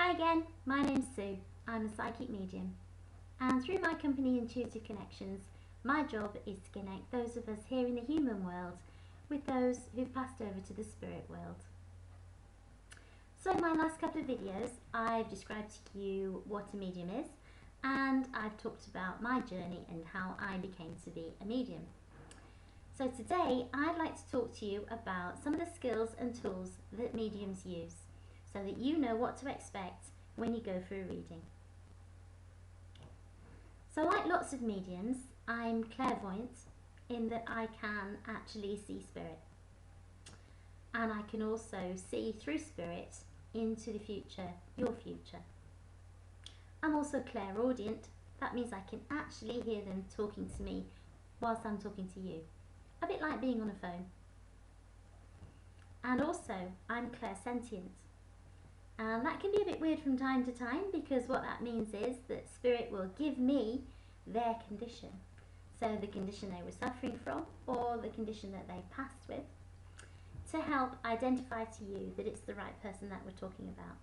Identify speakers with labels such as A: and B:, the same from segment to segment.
A: Hi again, my name's Sue. I'm a psychic medium, and through my company Intuitive Connections, my job is to connect those of us here in the human world with those who've passed over to the spirit world. So in my last couple of videos, I've described to you what a medium is, and I've talked about my journey and how I became to be a medium. So today, I'd like to talk to you about some of the skills and tools that mediums use, so that you know what to expect when you go for a reading. So like lots of mediums, I'm clairvoyant in that I can actually see spirit. And I can also see through spirit into the future, your future. I'm also clairaudient. That means I can actually hear them talking to me whilst I'm talking to you. A bit like being on a phone. And also, I'm clairsentient. And that can be a bit weird from time to time, because what that means is that spirit will give me their condition. So the condition they were suffering from, or the condition that they passed with, to help identify to you that it's the right person that we're talking about.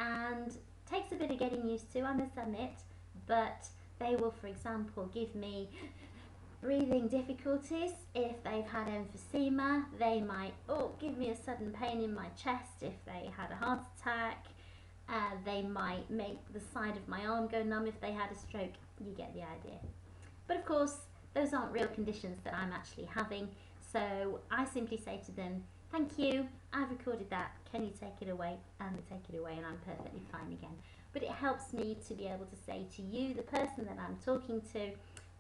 A: And takes a bit of getting used to, I must admit, but they will, for example, give me breathing difficulties. If they've had emphysema, they might give me a sudden pain in my chest. If they had a heart attack, they might make the side of my arm go numb. If they had a stroke, you get the idea. But of course, those aren't real conditions that I'm actually having, so I simply say to them, thank you, I've recorded that, can you take it away? And they take it away and I'm perfectly fine again. But it helps me to be able to say to you, the person that I'm talking to,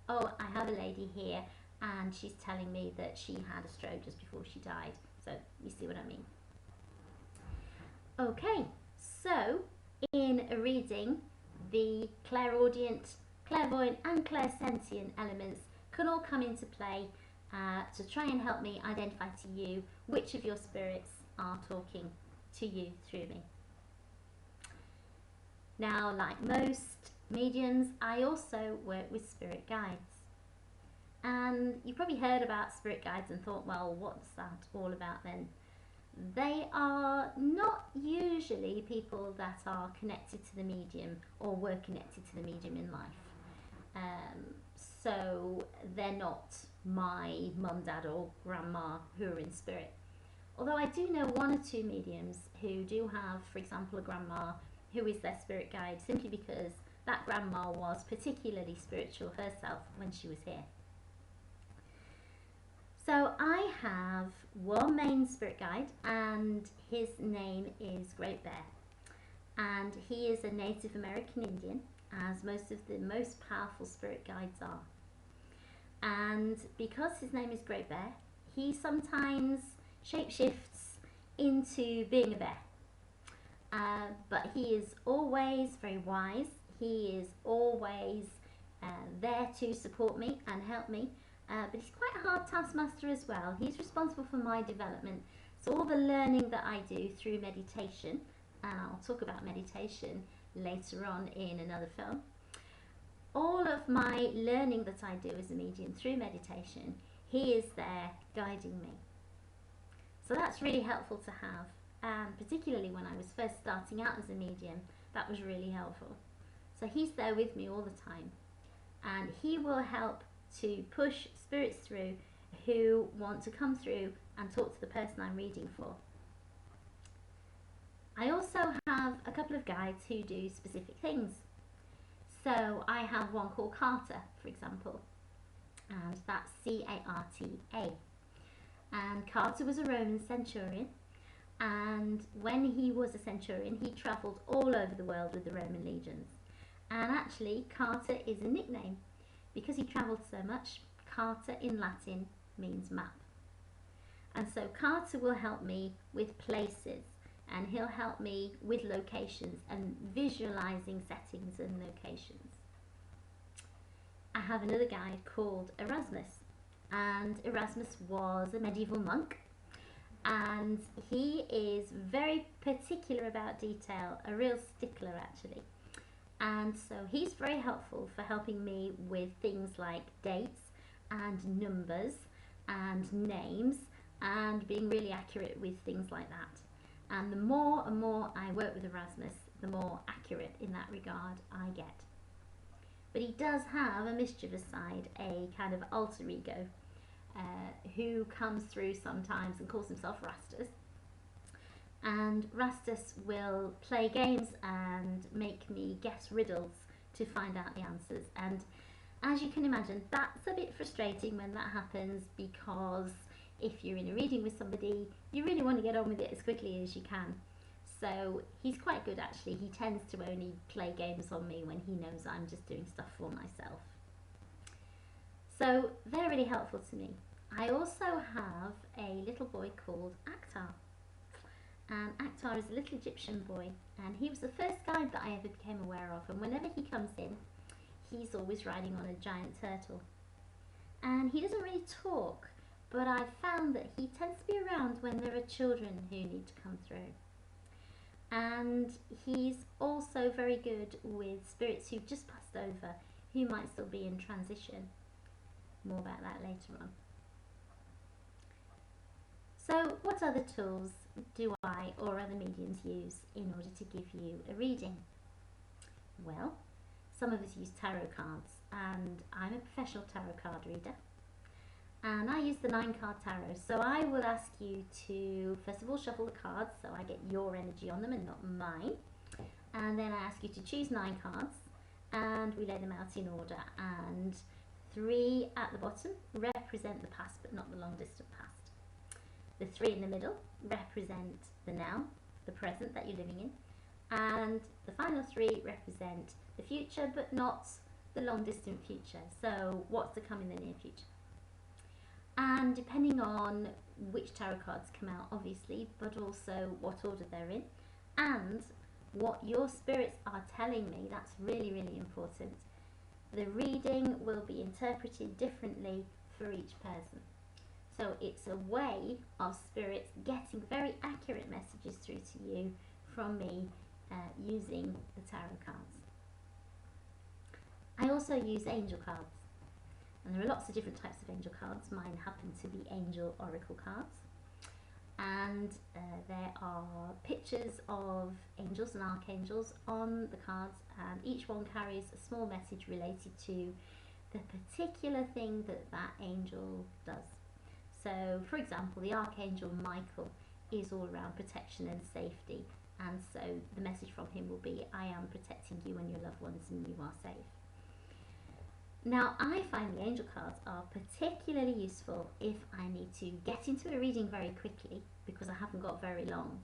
A: oh, I have a lady here and she's telling me that she had a stroke just before she died. So you see what I mean. Okay, so in a reading, the clairaudient, clairvoyant and clairsentient elements can all come into play to try and help me identify to you which of your spirits are talking to you through me. Now, like most mediums, I also work with spirit guides. And you probably heard about spirit guides and thought, well, what's that all about then? They are not usually people that are connected to the medium or were connected to the medium in life. So they're not my mum, dad or grandma who are in spirit. Although I do know one or two mediums who do have, for example, a grandma who is their spirit guide, simply because that grandma was particularly spiritual herself when she was here. So I have one main spirit guide, and his name is Great Bear, and he is a Native American Indian, as most of the most powerful spirit guides are. And because his name is Great Bear, he sometimes shapeshifts into being a bear. But he is always very wise. He is always there to support me and help me. But he's quite a hard taskmaster as well. He's responsible for my development. So all the learning that I do through meditation, and I'll talk about meditation later on in another film, all of my learning that I do as a medium through meditation, he is there guiding me. So that's really helpful to have, and particularly when I was first starting out as a medium, that was really helpful. So he's there with me all the time, and he will help to push spirits through who want to come through and talk to the person I'm reading for. I also have a couple of guides who do specific things. So I have one called Carter, for example, and that's C-A-R-T-A. And Carter was a Roman centurion, and when he was a centurion, he travelled all over the world with the Roman legions. And actually, Carter is a nickname because he travelled so much. Carter in Latin means map. And so Carter will help me with places, and he'll help me with locations and visualizing settings and locations. I have another guide called Erasmus, and Erasmus was a medieval monk, and he is very particular about detail, a real stickler actually. And so he's very helpful for helping me with things like dates and numbers and names, and being really accurate with things like that. And the more and more I work with Erasmus, the more accurate in that regard I get. But he does have a mischievous side, a kind of alter ego, who comes through sometimes and calls himself Rastus. And Rastus will play games and make me guess riddles to find out the answers. And as you can imagine, that's a bit frustrating when that happens, because if you're in a reading with somebody, you really want to get on with it as quickly as you can. So he's quite good actually. He tends to only play games on me when he knows I'm just doing stuff for myself. So they're really helpful to me. I also have a little boy called Akhtar. And Akhtar is a little Egyptian boy, and he was the first guide that I ever became aware of. And whenever he comes in, he's always riding on a giant turtle. And he doesn't really talk, but I've found that he tends to be around when there are children who need to come through. And he's also very good with spirits who've just passed over, who might still be in transition. More about that later on. So what other tools do I or other mediums use in order to give you a reading? Well, some of us use tarot cards, and I'm a professional tarot card reader. And I use the 9-card tarot. So I will ask you to, first of all, shuffle the cards so I get your energy on them and not mine. And then I ask you to choose 9 cards, and we lay them out in order. And 3 at the bottom represent the past but not the long distant past. The 3 in the middle represent the now, the present that you're living in. And the final 3 represent the future but not the long distant future. So what's to come in the near future. And depending on which tarot cards come out, obviously, but also what order they're in and what your spirits are telling me, that's really, really important. The reading will be interpreted differently for each person. So it's a way of spirits getting very accurate messages through to you from me using the tarot cards. I also use angel cards. And there are lots of different types of angel cards. Mine happen to be angel oracle cards. And there are pictures of angels and archangels on the cards, and each one carries a small message related to the particular thing that that angel does. So, for example, the Archangel Michael is all around protection and safety, and so the message from him will be, I am protecting you and your loved ones and you are safe. Now, I find the angel cards are particularly useful if I need to get into a reading very quickly because I haven't got very long.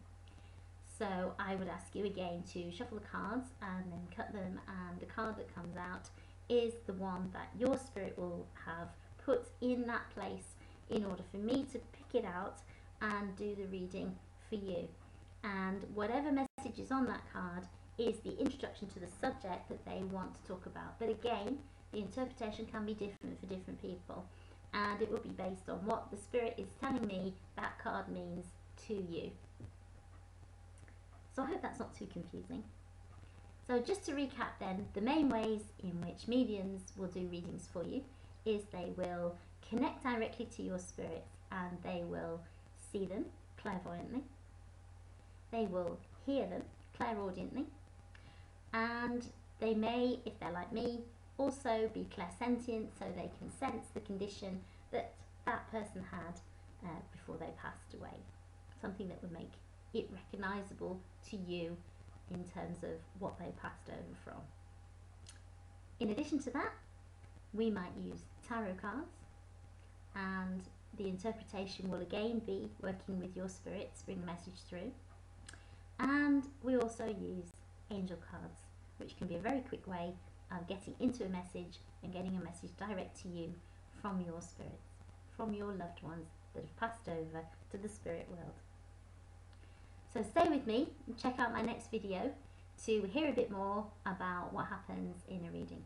A: So I would ask you again to shuffle the cards and then cut them, and the card that comes out is the one that your spirit will have put in that place in order for me to pick it out and do the reading for you. And whatever message is on that card is the introduction to the subject that they want to talk about. But again, the interpretation can be different for different people, and it will be based on what the spirit is telling me that card means to you. So I hope that's not too confusing. So just to recap then, the main ways in which mediums will do readings for you is they will connect directly to your spirits and they will see them clairvoyantly. They will hear them clairaudiently, and they may, if they're like me, also be clairsentient, so they can sense the condition that that person had before they passed away. Something that would make it recognisable to you in terms of what they passed over from. In addition to that, we might use tarot cards, and the interpretation will again be working with your spirit to bring the message through. And we also use angel cards, which can be a very quick way of getting into a message and getting a message direct to you from your spirits, from your loved ones that have passed over to the spirit world. So stay with me and check out my next video to hear a bit more about what happens in a reading.